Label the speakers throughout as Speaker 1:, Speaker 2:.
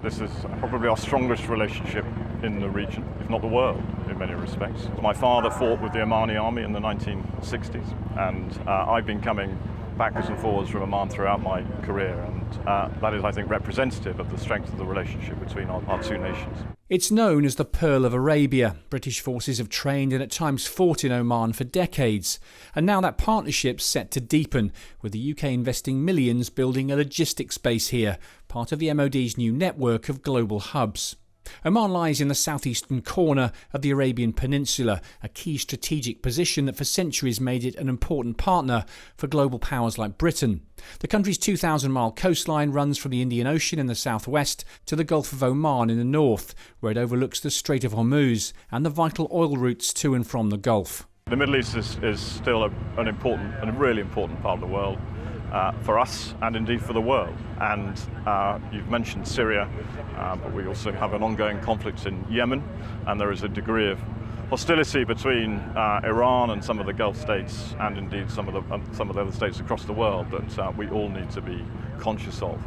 Speaker 1: This is probably our strongest relationship in the region, if not the world, in many respects. My father fought with the Omani army in the 1960s, and I've been coming backwards and forwards from Oman throughout my career, and that is, I think, representative of the strength of the relationship between our two nations.
Speaker 2: It's known as the Pearl of Arabia. British forces have trained and at times fought in Oman for decades. And now that partnership's set to deepen, with the UK investing millions building a logistics base here, part of the MOD's new network of global hubs. Oman lies in the southeastern corner of the Arabian Peninsula, a key strategic position that for centuries made it an important partner for global powers like Britain. The country's 2,000-mile coastline runs from the Indian Ocean in the southwest to the Gulf of Oman in the north, where it overlooks the Strait of Hormuz and the vital oil routes to and from the Gulf.
Speaker 1: The Middle East is still an important and a really important part of the world. For us and indeed for the world. And you've mentioned Syria, but we also have an ongoing conflict in Yemen, and there is a degree of hostility between Iran and some of the Gulf states, and indeed some of the other states across the world that we all need to be conscious of,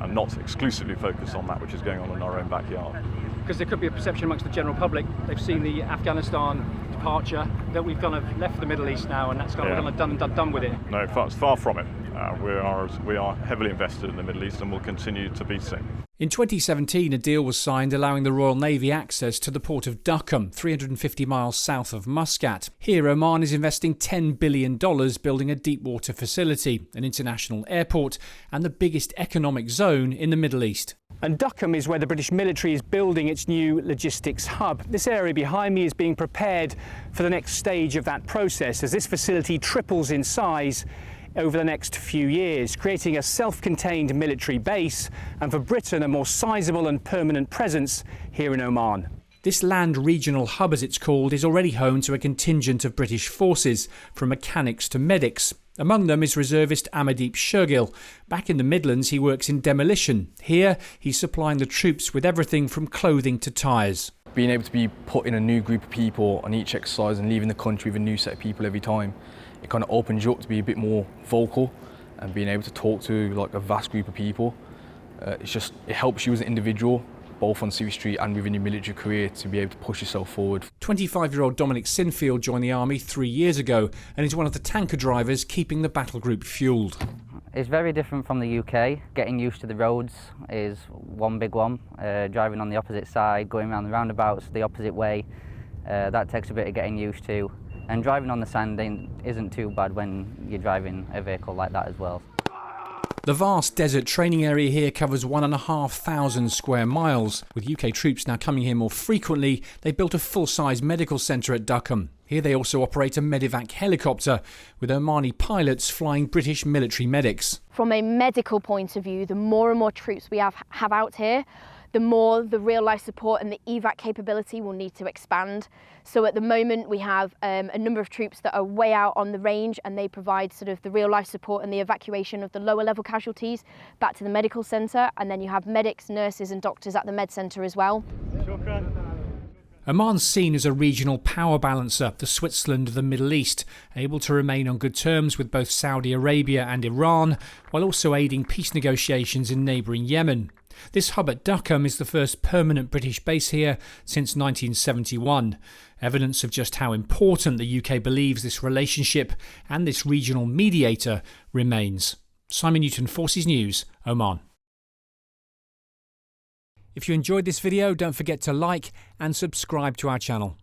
Speaker 1: and not exclusively focus on that which is going on in our own backyard.
Speaker 3: Because there could be a perception amongst the general public, they've seen the Afghanistan departure, that we've kind of left the Middle East now, and that's kind of done with it.
Speaker 1: No, it's far from it. We are heavily invested in the Middle East and will continue to be so.
Speaker 2: In 2017, a deal was signed allowing the Royal Navy access to the port of Duqm, 350 miles south of Muscat. Here, Oman is investing $10 billion building a deep-water facility, an international airport, and the biggest economic zone in the Middle East.
Speaker 3: And Duqm is where the British military is building its new logistics hub. This area behind me is being prepared for the next stage of that process as this facility triples in size over the next few years, creating a self-contained military base and for Britain a more sizable and permanent presence here in Oman.
Speaker 2: This land regional hub, as it's called, is already home to a contingent of British forces, from mechanics to medics. Among them is reservist Amadeep Shergill. Back in the Midlands, he works in demolition. Here, he's supplying the troops with everything from clothing to tyres.
Speaker 4: Being able to be put in a new group of people on each exercise and leaving the country with a new set of people every time, it kind of opens you up to be a bit more vocal and being able to talk to like a vast group of people. It helps you as an individual, both on Civvy Street and within your military career, to be able to push yourself forward.
Speaker 2: 25-year-old Dominic Sinfield joined the army 3 years ago and is one of the tanker drivers keeping the battle group fuelled.
Speaker 5: It's very different from the UK. Getting used to the roads is one big one. Driving on the opposite side, going around the roundabouts the opposite way, that takes a bit of getting used to. And driving on the sand isn't too bad when you're driving a vehicle like that as well.
Speaker 2: The vast desert training area here covers 1,500 square miles. With UK troops now coming here more frequently, they've built a full-size medical centre at Duqm. Here they also operate a medevac helicopter, with Omani pilots flying British military medics.
Speaker 6: From a medical point of view, the more and more troops we have out here, the more the real-life support and the evac capability will need to expand. So at the moment we have a number of troops that are way out on the range, and they provide sort of the real-life support and the evacuation of the lower-level casualties back to the medical centre, and then you have medics, nurses and doctors at the med centre as well.
Speaker 2: Oman's seen as a regional power balancer, the Switzerland of the Middle East, able to remain on good terms with both Saudi Arabia and Iran, while also aiding peace negotiations in neighbouring Yemen. This hub at Duqm is the first permanent British base here since 1971. Evidence of just how important the UK believes this relationship and this regional mediator remains. Simon Newton, Forces News, Oman. If you enjoyed this video, don't forget to like and subscribe to our channel.